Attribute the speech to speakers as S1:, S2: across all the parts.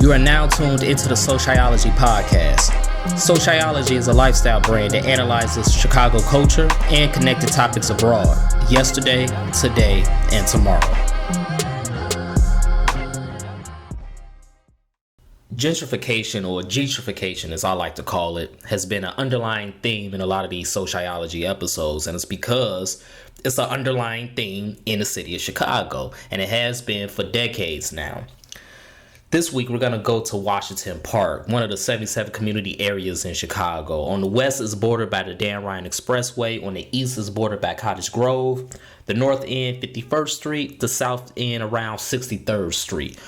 S1: You are now tuned into the SoCHiology podcast. SoCHiology is a lifestyle brand that analyzes Chicago culture and connected topics abroad, yesterday, today, and tomorrow. Gentrification, or gentrification as I like to call it, has been an underlying theme in a lot of these SoCHiology episodes, and it's because it's an underlying theme in the city of Chicago, and it has been for decades now. This week, we're going to go to Washington Park, one of the 77 community areas in Chicago. On the west is bordered by the Dan Ryan Expressway. On the east is bordered by Cottage Grove. The north end, 51st Street. The south end, around 63rd Street.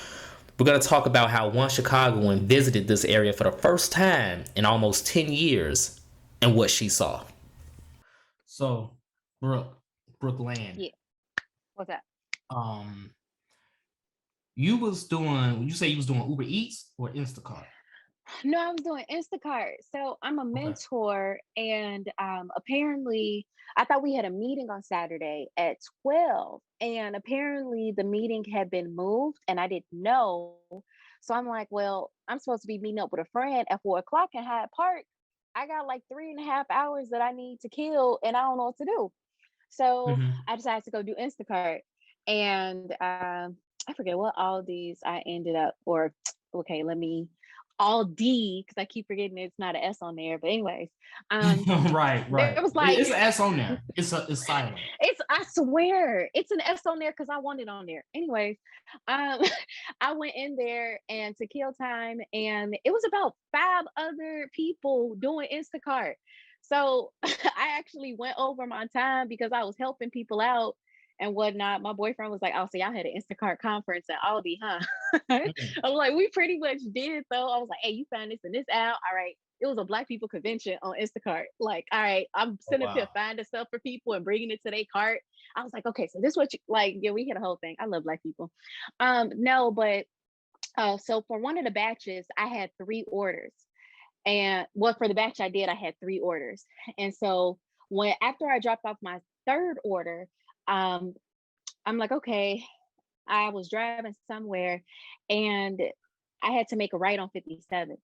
S1: We're going to talk about how one Chicagoan visited this area for the first time in almost 10 years and what she saw. So, Brooklyn.
S2: Yeah. What's that?
S1: You say you was doing Uber Eats or Instacart?
S2: No, I was doing Instacart. So I'm a mentor, and apparently I thought we had a meeting on Saturday at 12, and apparently the meeting had been moved and I didn't know. So I'm like, well, I'm supposed to be meeting up with a friend at 4 o'clock in Hyde Park. I got like 3.5 hours that I need to kill and I don't know what to do. So I decided to go do Instacart, and I forget what Aldi's I ended up, or okay, Aldi, because I keep forgetting it's not an S on there. But anyways,
S1: right.
S2: It was like
S1: it's an S on there. It's silent.
S2: I swear it's an S on there because I want it on there. Anyways, I went in there and to kill time, and it was about 5 other people doing Instacart. So I actually went over my time because I was helping people out and whatnot. My boyfriend was like, "Oh, so y'all had an Instacart conference at Aldi, huh?" I was like, "We pretty much did, though." I was like, "Hey, you found this and this out? All right." It was a Black people convention on Instacart. Like, all right, I'm sitting up here finding stuff for people and bringing it to their cart. I was like, okay, so this is what you like. Yeah, we had a whole thing. I love Black people. No, but so for one of the batches, I had 3 orders. And for the batch I did, I had 3 orders. And so after I dropped off my 3rd order, I'm like, okay, I was driving somewhere and I had to make a right on 57.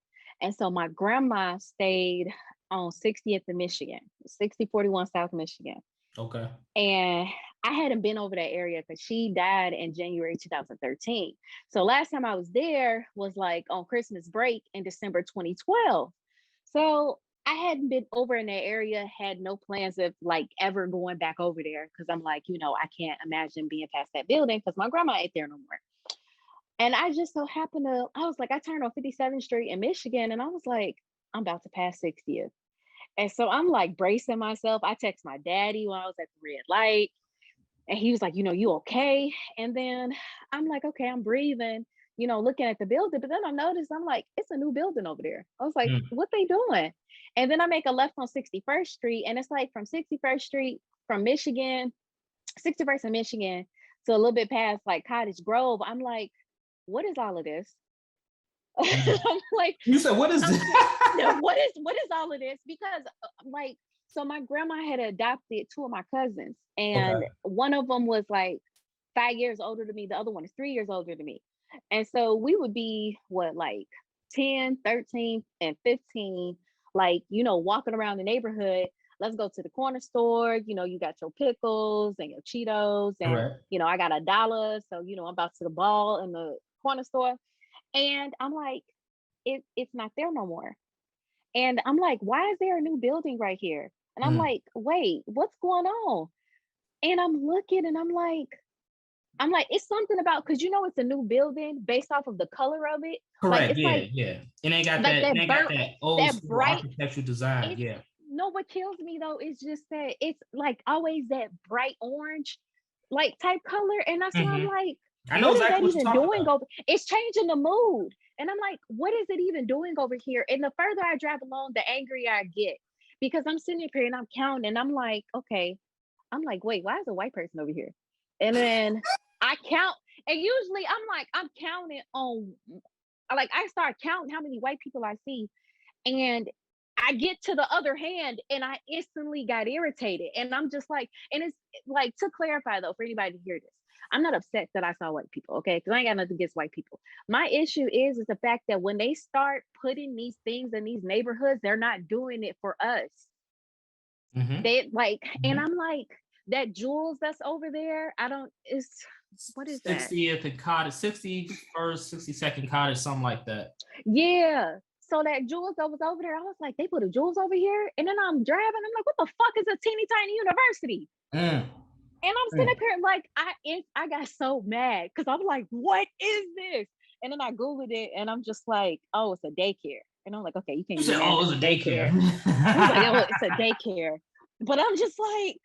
S2: And so my grandma stayed on 60th in Michigan, 6041 South Michigan.
S1: Okay.
S2: And I hadn't been over that area because she died in January 2013. So last time I was there was like on Christmas break in December 2012. So I hadn't been over in that area, had no plans of like ever going back over there because I'm like, I can't imagine being past that building because my grandma ain't there no more. And I just so happened I was like, I turned on 57th Street in Michigan and I was like, I'm about to pass 60th. And so I'm like bracing myself. I text my daddy when I was at the red light and he was like, you okay? And then I'm like, okay, I'm breathing, looking at the building. But then I noticed, I'm like, it's a new building over there. I was like, what they doing? And then I make a left on 61st Street. And it's like from 61st Street from Michigan, 61st and Michigan to a little bit past like Cottage Grove. I'm like, what is all of this? I'm like,
S1: you said, what is this?
S2: what is all of this? Because so my grandma had adopted 2 of my cousins, and one of them was like 5 years older than me. The other one is 3 years older than me. And so we would be like 10, 13, and 15, like, walking around the neighborhood. Let's go to the corner store. You got your pickles and your Cheetos and, I got $1. So, I'm about to the ball in the corner store. And I'm like, it's not there no more. And I'm like, why is there a new building right here? And I'm like, wait, what's going on? And I'm looking and I'm like, it's something about, because it's a new building based off of the color of it.
S1: Correct. Like, yeah. And they got that old school architectural design. Yeah.
S2: No, what kills me though is just that it's like always that bright orange, like type color. And that's why I'm like,
S1: I know
S2: what
S1: exactly
S2: is that
S1: what
S2: even
S1: you're
S2: doing
S1: about.
S2: over? It's changing the mood. And I'm like, what is it even doing over here? And the further I drive along, the angrier I get because I'm sitting up here and I'm counting and I'm like, okay. I'm like, wait, why is a white person over here? And then I count. And usually I'm counting on, like I start counting how many white people I see. And I get to the other hand and I instantly got irritated. And I'm just like, and it's like, to clarify though, for anybody to hear this, I'm not upset that I saw white people, okay? Because I ain't got nothing against white people. My issue is the fact that when they start putting these things in these neighborhoods, they're not doing it for us.
S1: Mm-hmm.
S2: They like, and
S1: Mm-hmm.
S2: I'm like, that Jules that's over there, I don't, it's, what is that?
S1: 60th and Cottage, 61st, 62nd Cottage, something like that.
S2: Yeah. So that Jules that was over there, I was like, they put a Jules over here. And then I'm driving. I'm like, what the fuck is a teeny tiny university?
S1: Mm.
S2: And I'm sitting up here like, I got so mad because I'm like, what is this? And then I Googled it and I'm just like, oh, it's a daycare. And I'm like, okay, you
S1: You
S2: can't get
S1: said,
S2: mad
S1: oh,
S2: at
S1: it's
S2: the
S1: a
S2: daycare. I was like, oh,
S1: daycare.
S2: it's a daycare. But I'm just like,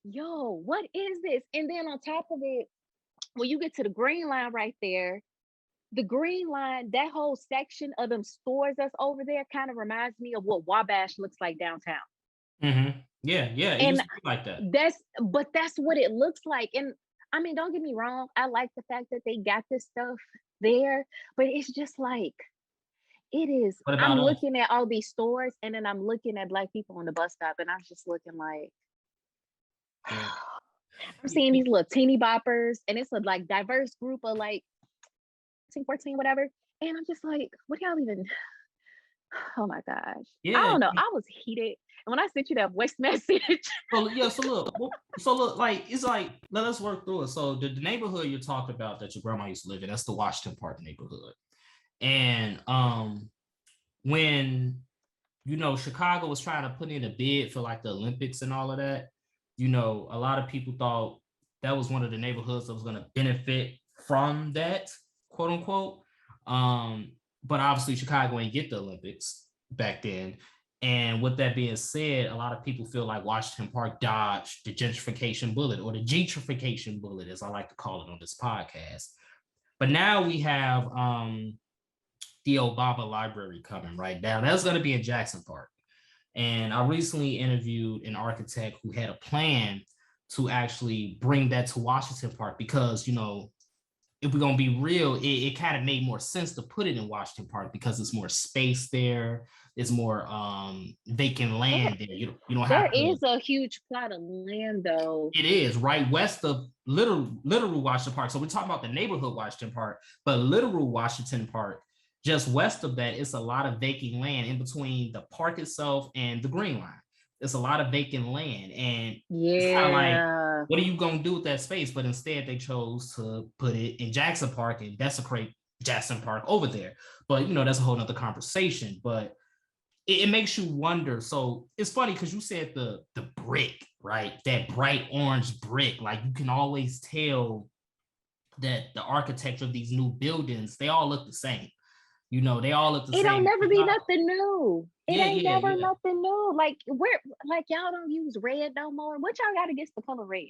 S2: yo, what is this? And then on top of it, when you get to the green line right there, the green line, that whole section of them stores that's over there kind of reminds me of what Wabash looks like downtown.
S1: Mm-hmm. Yeah, it
S2: And
S1: used to be like that.
S2: that's what it looks like. And I mean, don't get me wrong, I like the fact that they got this stuff there, but it's just like it is.
S1: What
S2: I'm
S1: about us?
S2: looking at all these stores and then I'm looking at black people on the bus stop and I'm just looking like
S1: Yeah.
S2: I'm seeing these little teeny boppers and it's a like diverse group of like 14, whatever. And I'm just like, what y'all even oh my gosh. I
S1: Yeah.
S2: don't know. I was heated. And when I sent you that voice message,
S1: So yeah, so look, like it's like let us work through it. So the neighborhood you're talking about that your grandma used to live in, that's the Washington Park neighborhood. And when Chicago was trying to put in a bid for like the Olympics and all of that, a lot of people thought that was one of the neighborhoods that was going to benefit from that, quote unquote. But obviously Chicago ain't get the Olympics back then. And with that being said, a lot of people feel like Washington Park dodged the gentrification bullet or the gentrification bullet, as I like to call it on this podcast. But now we have the Obama Library coming right now. That's going to be in Jackson Park. And I recently interviewed an architect who had a plan to actually bring that to Washington Park because, if we're going to be real, it kind of made more sense to put it in Washington Park because it's more space there. There's more vacant land there. You don't
S2: there
S1: have to.
S2: is a huge plot of land though.
S1: It is right west of literal Washington Park. So we're talking about the neighborhood Washington Park, but literal Washington Park, just west of that, it's a lot of vacant land in between the park itself and the Green Line. It's a lot of vacant land, and it's kind of like,
S2: Yeah.
S1: what are you gonna do with that space? But instead, they chose to put it in Jackson Park and desecrate Jackson Park over there. But that's a whole nother conversation. But it makes you wonder. So it's funny because you said the brick, right? That bright orange brick. Like you can always tell that the architecture of these new buildings, they all look the same. They all look the
S2: It don't
S1: same.
S2: never be nothing new. It
S1: Yeah,
S2: ain't
S1: yeah,
S2: never
S1: yeah.
S2: nothing new. Like like y'all don't use red no more. What y'all got against the color red?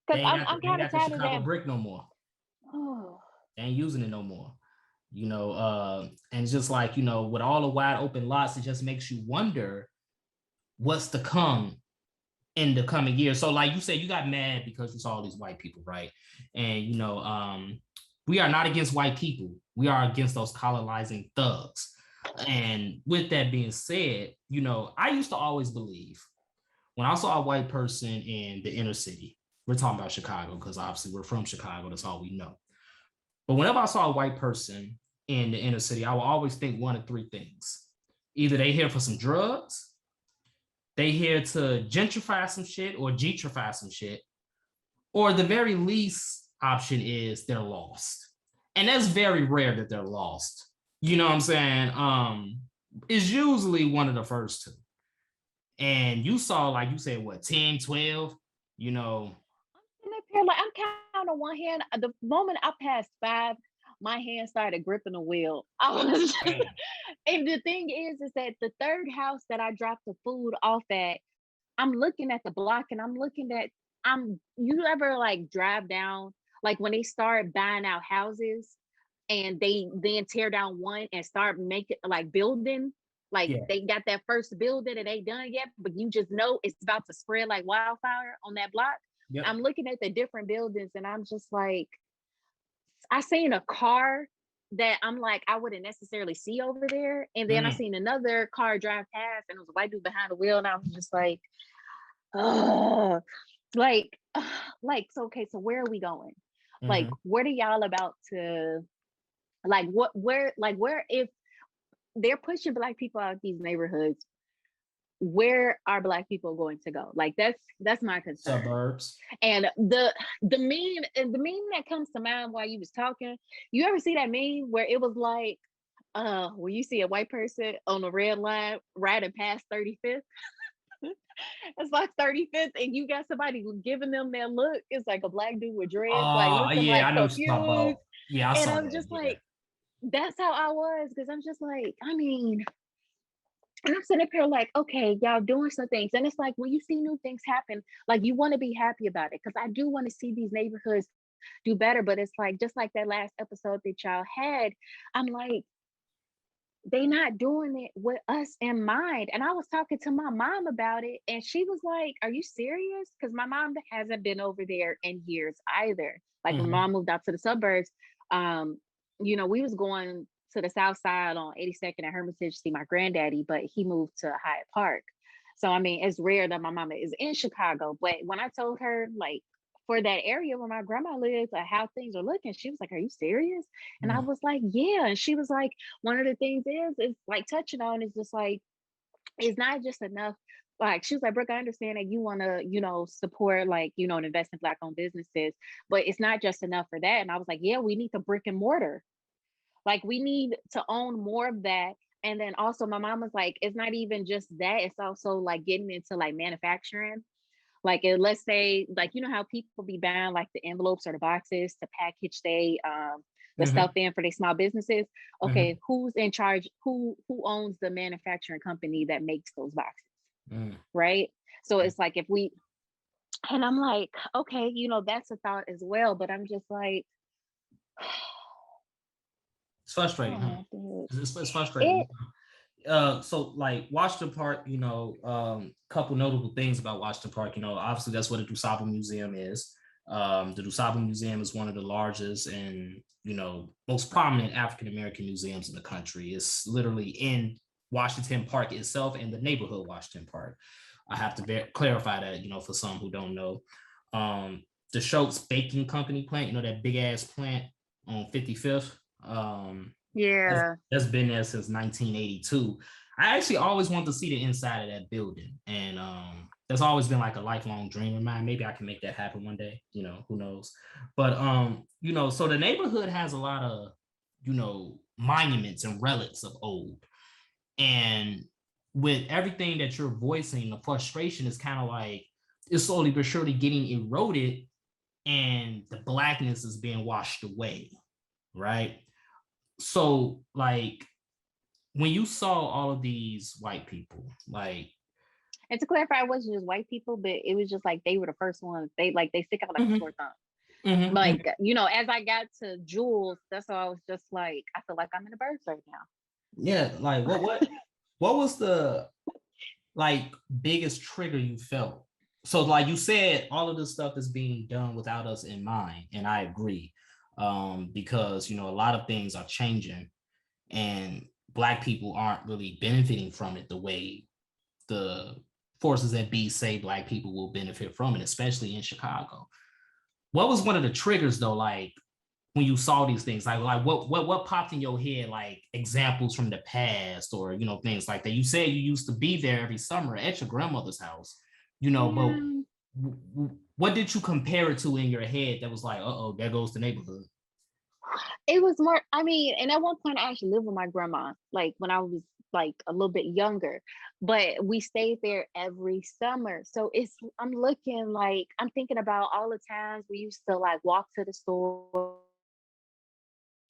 S1: They
S2: Because
S1: ain't got
S2: I'm
S1: they ain't
S2: kind of
S1: got the
S2: tired of
S1: Chicago
S2: that.
S1: brick no more.
S2: Oh,
S1: They ain't using it no more. And it's just like, with all the wide open lots, it just makes you wonder what's to come in the coming years. So like you said, you got mad because you saw all these white people, right? And we are not against white people. We are against those colonizing thugs. And with that being said, I used to always believe when I saw a white person in the inner city, we're talking about Chicago because obviously we're from Chicago, that's all we know. But whenever I saw a white person in the inner city, I would always think one of three things. Either they here for some drugs, they here to gentrify some shit or gentrify some shit, or the very least option is they're lost. And that's very rare that they're lost. You know what I'm saying? It's usually one of the first two. And you saw, like you said, what, 10, 12, you know.
S2: I'm up here like I'm counting on one hand. The moment I passed 5, my hand started gripping the wheel. I was and the thing is that the third house that I dropped the food off at, I'm looking at the block and I'm looking at you ever like drive down like when they start buying out houses and they then tear down one and start making like building like
S1: Yeah.
S2: they got that first building and they done yet, but you just know it's about to spread like wildfire on that block.
S1: Yep.
S2: I'm looking at the different buildings and I'm just like, I seen a car that I'm like, I wouldn't necessarily see over there. And then I seen another car drive past and it was a white dude behind the wheel. And I was just like, oh, so okay, so where are we going? Like, what are y'all about to, like, where, if they're pushing Black people out of these neighborhoods, where are Black people going to go? Like, that's my concern.
S1: Suburbs.
S2: And the meme that comes to mind while you was talking, you ever see that meme where it was like, when you see a white person on a red line riding past 35th? It's like 35th, and you got somebody giving them that look. It's like a Black dude with dreads, like looking
S1: Yeah,
S2: like
S1: I know what you're talking
S2: confused.
S1: about. Yeah, I
S2: And
S1: saw
S2: I'm
S1: that.
S2: just
S1: Yeah.
S2: like, that's how I was, because I'm just like, I mean, and I'm sitting up here like, okay, y'all doing some things. And it's like, when you see new things happen, like, you want to be happy about it. Because I do want to see these neighborhoods do better. But it's like, just like that last episode that y'all had, I'm like, they not doing it with us in mind. And I was talking to my mom about it, and she was like, are you serious? Because my mom hasn't been over there in years either. Like, when mom moved out to the suburbs, we was going to the south side on 82nd and Hermitage to see my granddaddy, but he moved to Hyde Park. So I mean, it's rare that my mama is in Chicago. But when I told her, like, for that area where my grandma lives, how things are looking, she was like, are you serious? And I was like, yeah. And she was like, one of the things is like touching on is just like, it's not just enough. Like, she was like, Brooke, I understand that you want to, support, like, and invest in Black owned businesses, but it's not just enough for that. And I was like, yeah, we need the brick and mortar. Like, we need to own more of that. And then also my mom was like, it's not even just that, it's also like getting into like manufacturing. Like, let's say, like, how people be buying like the envelopes or the boxes to package the stuff in for their small businesses. Okay, who's in charge? Who owns the manufacturing company that makes those boxes? Right. So it's like, and I'm like, okay, that's a thought as well. But I'm just like,
S1: it's frustrating, huh?
S2: oh,
S1: It's frustrating. So like Washington Park, couple notable things about Washington Park. Obviously that's what the DuSable Museum is. The DuSable Museum is one of the largest and most prominent African American museums in the country. It's literally in Washington Park itself and the neighborhood Washington Park. I have to clarify that, for some who don't know. The Schultz Baking Company plant, that big ass plant on 55th.
S2: yeah.
S1: That's been there since 1982. I actually always wanted to see the inside of that building, and that's always been like a lifelong dream of mine. Maybe I can make that happen one day. Who knows? But so the neighborhood has a lot of monuments and relics of old, and with everything that you're voicing, the frustration is kind of like it's slowly but surely getting eroded, and the Blackness is being washed away, right? So like when you saw all of these white people, like,
S2: and to clarify, it wasn't just white people, but it was just like they were the first ones. They stick out like a sore thumb. Like, as I got to Jules, that's why I was just like, I feel like I'm in the birds right now.
S1: Yeah, like what was the like biggest trigger you felt? So like you said, all of this stuff is being done without us in mind, and I agree. Because a lot of things are changing and Black people aren't really benefiting from it the way the forces that be say Black people will benefit from it, especially in Chicago. What was one of the triggers though, like when you saw these things, like what popped in your head, like examples from the past or things like that? You said you used to be there every summer at your grandmother's house, but what did you compare it to in your head that was like, uh-oh, there goes the neighborhood?
S2: It was more, I mean, and at one point I actually lived with my grandma, like when I was like a little bit younger, but we stayed there every summer. So I'm looking like, I'm thinking about all the times we used to like walk to the store.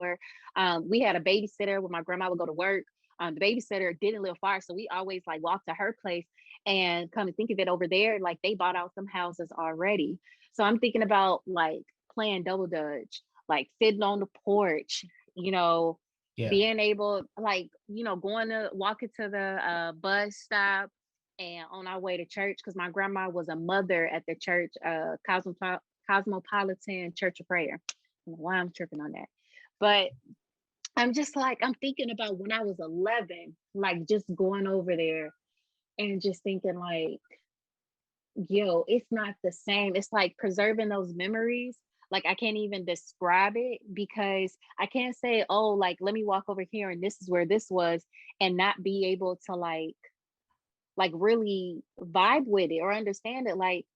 S2: We had a babysitter when my grandma would go to work. The babysitter didn't live far, so we always like walked to her place. And come to think of it, over there, like they bought out some houses already. So I'm thinking about like playing double dutch, like sitting on the porch, being able, like, walking to the bus stop and on our way to church, because my grandma was a mother at the church, Cosmopolitan Church of Prayer. I don't know why I'm tripping on that. But I'm just like, I'm thinking about when I was 11, like just going over there and just thinking like, yo, it's not the same. It's like preserving those memories. Like I can't even describe it because I can't say, oh, like let me walk over here and this is where this was, and not be able to like really vibe with it or understand it. Like,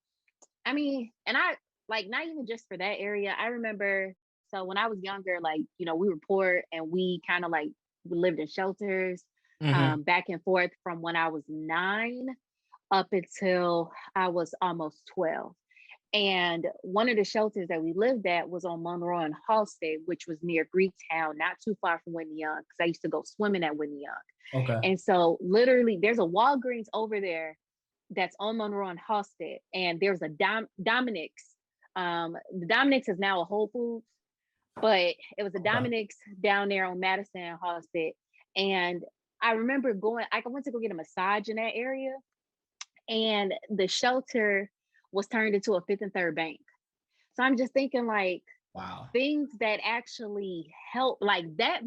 S2: I mean, and I like not even just for that area. I remember so when I was younger, like, we were poor and we kind of like we lived in shelters
S1: Mm-hmm.
S2: back and forth from when I was 9 up until I was almost 12. And one of the shelters that we lived at was on Monroe and Halsted, which was near Greektown, not too far from Whitney Young, because I used to go swimming at Whitney Young.
S1: Okay.
S2: And so literally there's a Walgreens over there that's on Monroe and Halsted, and there's a Dominic's. The Dominic's is now a Whole Foods, but it was a
S1: Okay.
S2: Dominic's down there on Madison and Halsted. And I remember I went to go get a massage in that area, and the shelter was turned into a Fifth and Third Bank. So I'm just thinking like
S1: Wow.
S2: things that actually help, like that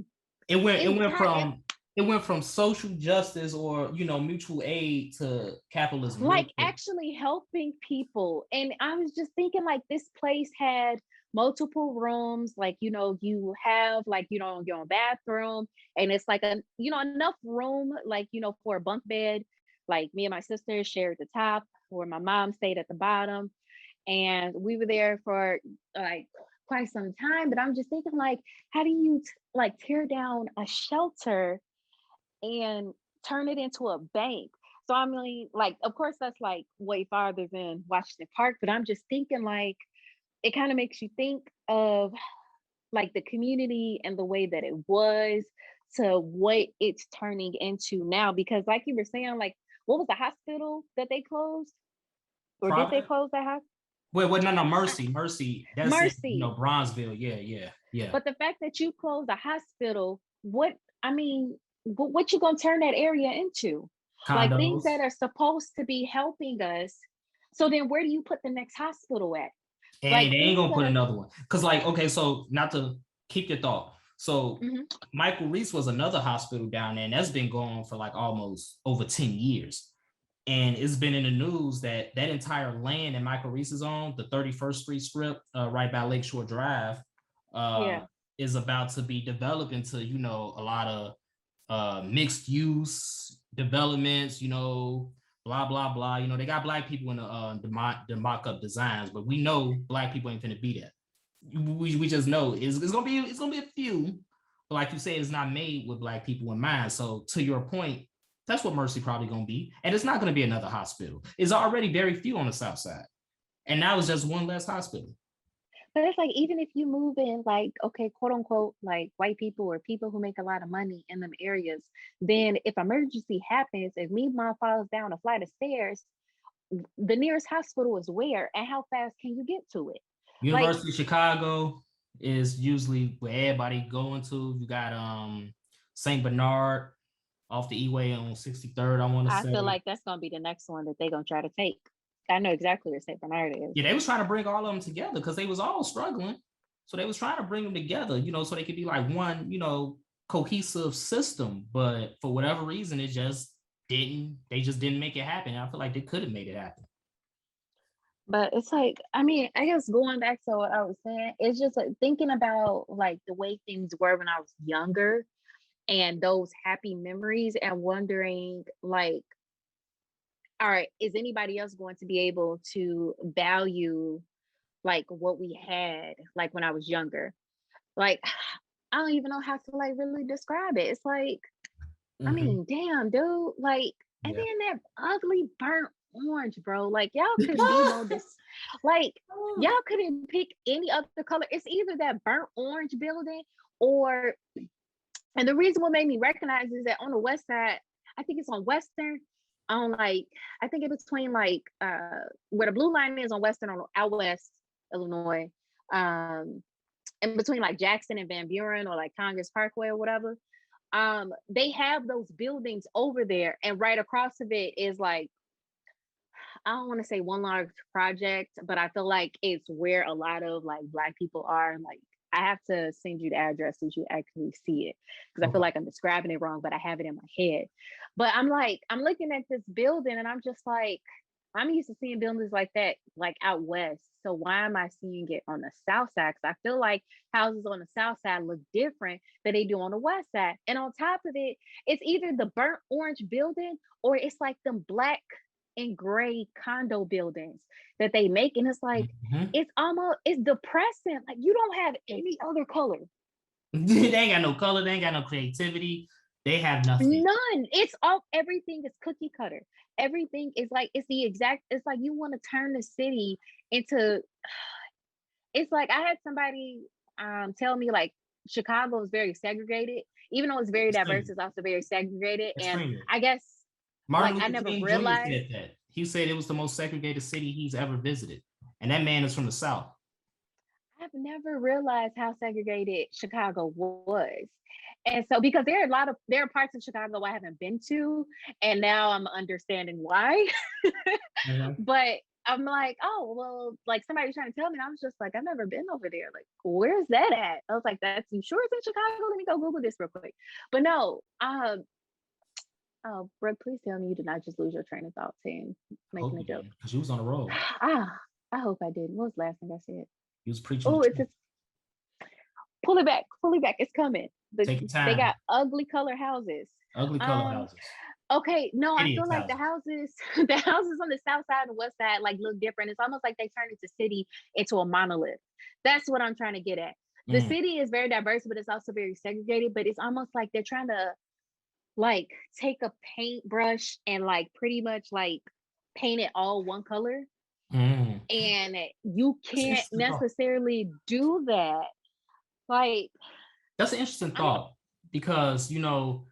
S1: It went it went
S2: entire,
S1: from it went from social justice or mutual aid to capitalism real
S2: like
S1: quick.
S2: actually helping people. And I was just thinking like this place had multiple rooms, like you have like your own bathroom, and it's like a enough room like for a bunk bed. Like me and my sister shared the top, where my mom stayed at the bottom, and we were there for like quite some time. But I'm just thinking like, how do you like tear down a shelter and turn it into a bank? So I mean, like, of course, that's like way farther than Washington Park, but I'm just thinking like it kind of makes you think of like the community and the way that it was to what it's turning into now. Because, like you were saying, like, what was the hospital that they closed, or did they
S1: Private.
S2: close that hospital?
S1: Wait, no, Mercy. That's in
S2: Mercy.
S1: Bronzeville. Yeah.
S2: But the fact that you closed a hospital, I mean, what you gonna turn that area into? Like things that
S1: Condos.
S2: are supposed to be helping us. So then where do you put the next hospital at?
S1: And
S2: Like
S1: they ain't
S2: things
S1: gonna
S2: that
S1: put
S2: are
S1: another one. Cause like, okay, so not to keep your thought. So
S2: mhm.
S1: Michael Reese was another hospital down there, and that's been going for like almost over 10 years. And it's been in the news that that entire land that Michael Reese is on, the 31st Street strip, right by Lakeshore Drive, uh,
S2: Yeah.
S1: is about to be developed into, a lot of mixed use developments, blah blah blah. They got black people in the mock-up designs, but we know black people ain't finna be there. We just know it's gonna be a few, but like you said, it's not made with black people in mind. So to your point, that's what Mercy probably gonna be, and it's not gonna be another hospital. It's already very few on the south side, and now it's just one less hospital.
S2: But it's like even if you move in like okay, quote unquote, like white people or people who make a lot of money in them areas, then if emergency happens, if me mom falls down a flight of stairs, the nearest hospital is where and how fast can you get to it? Like
S1: University of Chicago is usually where everybody going to. You got St. Bernard off the E-way on 63rd, I want to
S2: I feel
S1: say.
S2: like that's gonna be the next one that they're gonna try to take. I know exactly where St. Bernard is.
S1: Yeah, they was trying to bring all of them together because they was all struggling. So they was trying to bring them together, so they could be like one, cohesive system. But for whatever reason, they just didn't make it happen. I feel like they could have made it happen.
S2: But it's like, I mean, I guess going back to what I was saying, it's just like thinking about like the way things were when I was younger and those happy memories and wondering like, all right, is anybody else going to be able to value like what we had like when I was younger? Like I don't even know how to like really describe it. It's like, I
S1: Mm-hmm.
S2: mean, damn, dude, like, and
S1: Yeah.
S2: then that ugly burnt orange, bro. Like y'all couldn't be no like y'all couldn't pick any other color. It's either that burnt orange building or, and the reason what made me recognize is that on the west side, I think it's on Western, on like, I think in between like where the blue line is on Western on out west Illinois, um, in between like Jackson and Van Buren or like Congress Parkway or whatever. They have those buildings over there, and right across of it is like, I don't want to say one large project, but I feel like it's where a lot of like black people are. Like I have to send you the address so you actually see it, because I feel like I'm describing it wrong, but I have it in my head. But I'm like, I'm looking at this building and I'm just like, I'm used to seeing buildings like that, like out west. So why am I seeing it on the south side? Because I feel like houses on the south side look different than they do on the west side. And on top of it, it's either the burnt orange building or it's like them black and gray condo buildings that they make. And it's like, it's depressing. Like, you don't have any other color.
S1: They ain't got no color. They ain't got no creativity. They have nothing.
S2: None. It's all, everything is cookie cutter. Everything is like, it's the exact, it's like you want to turn the city into, it's like I had somebody tell me like Chicago is very segregated, even though it's very diverse, it's also very segregated. And I guess
S1: Martin
S2: I
S1: Luther
S2: never
S1: King
S2: realized
S1: Jr. said that. He said it was the most segregated city he's ever visited. And that man is from the South.
S2: I've never realized how segregated Chicago was. And so, because there are parts of Chicago I haven't been to, and now I'm understanding why. But I'm like, oh, well, like somebody was trying to tell me, and I was just like, I've never been over there. Like, where's that at? I was like, that's, you sure it's in Chicago? Let me go Google this real quick. But no, oh, Brooke, please tell me you did not just lose your train of thought saying, making a joke.
S1: Because you was on the road.
S2: I hope I didn't. What was the last thing I said?
S1: He was preaching.
S2: Oh, it's pull it back. It's coming.
S1: Take your time.
S2: They got ugly color houses.
S1: Houses.
S2: Okay, no, I feel like the houses on the south side and the west side like look different. It's almost like they turned the city into a monolith. That's what I'm trying to get at. The city is very diverse, but it's also very segregated. But it's almost like they're trying to like take a paintbrush and like pretty much like paint it all one color. And you can't necessarily do that. Like,
S1: that's an interesting thought, because, you know,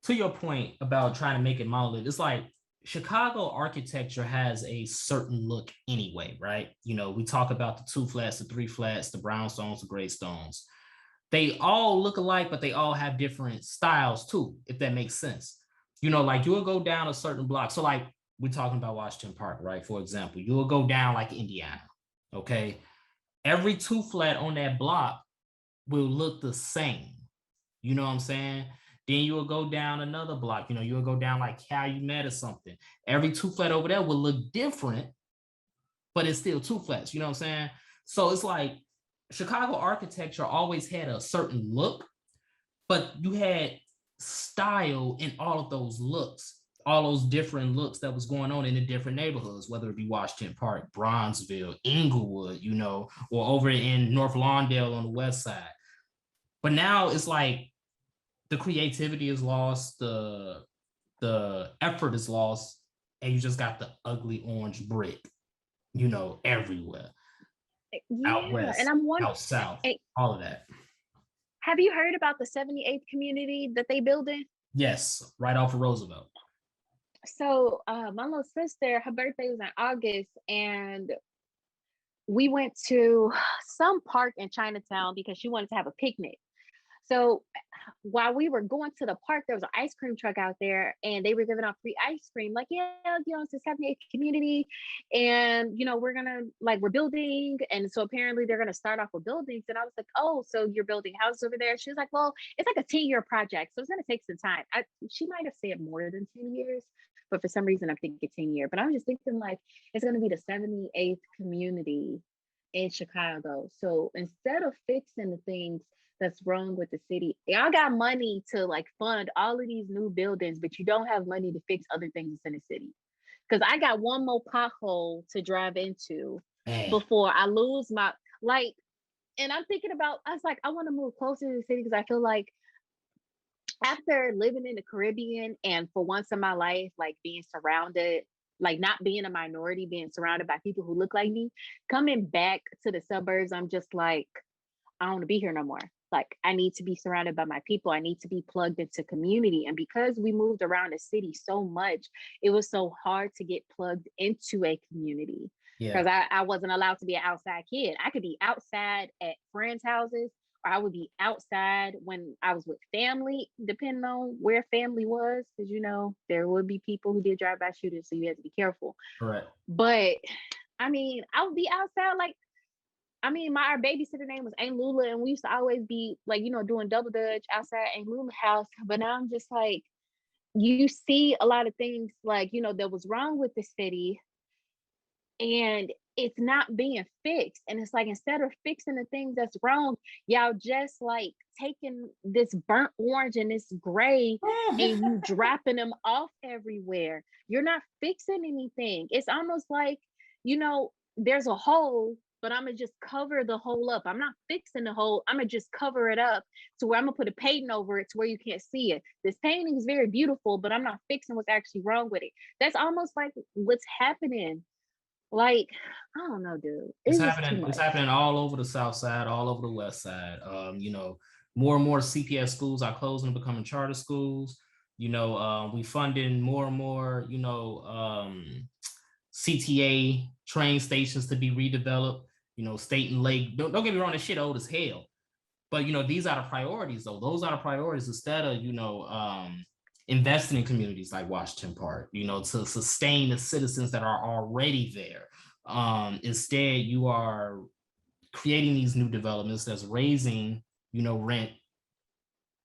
S1: to your point about trying to make it monolith, it's like Chicago architecture has a certain look anyway, right? You know, we talk about the 2 flats, the 3 flats, the brownstones, the gray stones. They all look alike, but they all have different styles too, if that makes sense. You know, like you will go down a certain block. So like we're talking about Washington Park, right? For example, you will go down like Indiana, okay? Every 2 flat on that block will look the same. You know what I'm saying? Then you will go down another block. You know, you will go down like Calumet or something. Every 2 flat over there will look different, but it's still 2 flats. You know what I'm saying? So it's like Chicago architecture always had a certain look, but you had style in all of those looks, all those different looks that was going on in the different neighborhoods, whether it be Washington Park, Bronzeville, Inglewood, you know, or over in North Lawndale on the west side. But now it's like the creativity is lost, the effort is lost, and you just got the ugly orange brick, you know, everywhere. Out west, and I'm wondering, out south, all of that.
S2: Have you heard about the 78th community that they building?
S1: Yes, right off of Roosevelt.
S2: So my little sister, her birthday was in August, and we went to some park in Chinatown because she wanted to have a picnic. So while we were going to the park, there was an ice cream truck out there, and they were giving out free ice cream. Like, yeah, you know, it's a 78th community, and you know, we're building, and so apparently they're gonna start off with buildings. And I was like, oh, so you're building houses over there? She was like, well, it's like a 10-year project, so it's gonna take some time. She might have said more than 10 years, but for some reason I'm thinking 10-year. But I was just thinking like it's gonna be the 78th community in Chicago. So instead of fixing the things that's wrong with the city, y'all got money to like fund all of these new buildings, but you don't have money to fix other things in the city. Because I got one more pothole to drive into before I lose my like. And I'm thinking about, I was like, I want to move closer to the city because I feel like after living in the Caribbean and for once in my life, like being surrounded, like not being a minority, being surrounded by people who look like me, coming back to the suburbs, I'm just like, I don't want to be here no more. Like, I need to be surrounded by my people. I need to be plugged into community. And because we moved around the city so much, it was so hard to get plugged into a community. Because I wasn't allowed to be an outside kid. I could be outside at friends' houses, or I would be outside when I was with family, depending on where family was. Because, you know, there would be people who did drive-by shootings, so you had to be careful.
S1: Correct.
S2: But, I mean, I would be outside like, our babysitter name was Aunt Lula, and we used to always be like, doing double dutch outside Aunt Lula's house. But now I'm just like, you see a lot of things like, that was wrong with the city, and it's not being fixed. And it's like, instead of fixing the things that's wrong, y'all just like taking this burnt orange and this gray and you dropping them off everywhere. You're not fixing anything. It's almost like, there's a hole, but I'm gonna just cover the hole up. I'm not fixing the hole. I'm gonna just cover it up to where I'm gonna put a painting over it to where you can't see it. This painting is very beautiful, but I'm not fixing what's actually wrong with it. That's almost like what's happening. Like, I don't know, dude.
S1: It's happening. It's happening all over the South Side, all over the West Side. More and more CPS schools are closing and becoming charter schools. We funding more and more, CTA train stations to be redeveloped. State and Lake. Don't get me wrong, this shit old as hell. But these are the priorities, though. Those are the priorities instead of investing in communities like Washington Park, to sustain the citizens that are already there. Instead, you are creating these new developments that's raising, rent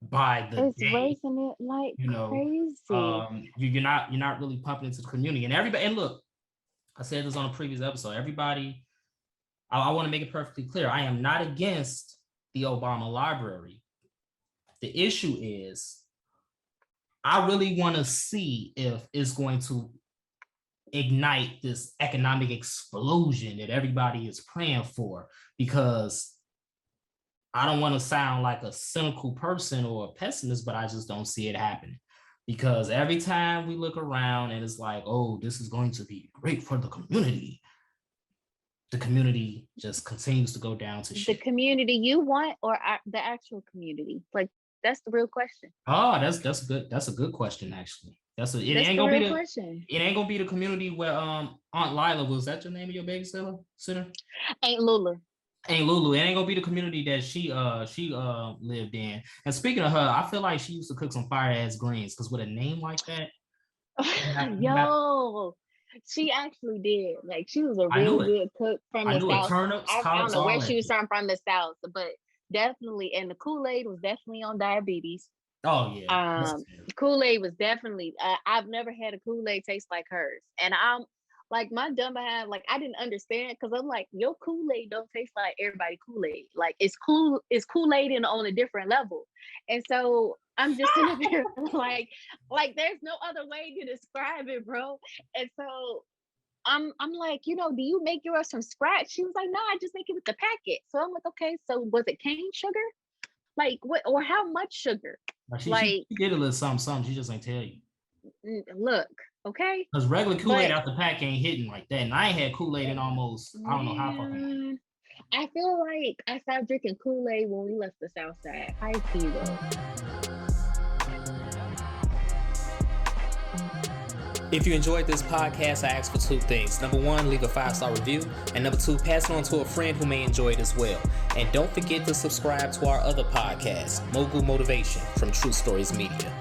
S1: by the
S2: day. Raising it like crazy.
S1: You're not really pumping into the community. And everybody, and look, I said this on a previous episode, everybody, I want to make it perfectly clear. I am not against the Obama Library. The issue is, I really want to see if it's going to ignite this economic explosion that everybody is praying for, because I don't want to sound like a cynical person or a pessimist, but I just don't see it happening. Because every time we look around and it's like, oh, this is going to be great for the community just continues to go down to shit.
S2: The community you want, or the actual community? Like, that's the real question.
S1: Oh, that's good. That's a good question, actually. It ain't gonna be the community where Aunt Lila, was that your name of your babysitter?
S2: Aunt Lula.
S1: Aunt Lulu. It ain't gonna be the community that she lived in. And speaking of her, I feel like she used to cook some fire ass greens, because with a name like that,
S2: she actually did. Like, she was a real good cook from the South.
S1: Turnips,
S2: I don't know where she was from the South, but definitely. And the Kool-Aid was definitely on diabetes.
S1: Oh yeah.
S2: Kool-Aid was definitely. I've never had a Kool-Aid taste like hers, and I'm like, my dumb behind, like, I didn't understand, because I'm like, your Kool-Aid don't taste like everybody Kool-Aid. Like, it's Kool-Aid on a different level. And so I'm just sitting there like there's no other way to describe it, bro. And so I'm like, do you make yours from scratch? She was like, no, I just make it with the packet. So I'm like, okay, so was it cane sugar? Like, what, or how much sugar?
S1: She did a little something. She just ain't tell you.
S2: Look, okay.
S1: Because regular Kool-Aid out the pack ain't hitting like that. And I ain't had Kool-Aid in almost, I don't know how fucking.
S2: I feel like I stopped drinking Kool-Aid when we left the South Side. High key though.
S1: If you enjoyed this podcast, I ask for two things. Number one, leave a 5-star review. And number two, pass it on to a friend who may enjoy it as well. And don't forget to subscribe to our other podcast, Mogul Motivation from True Stories Media.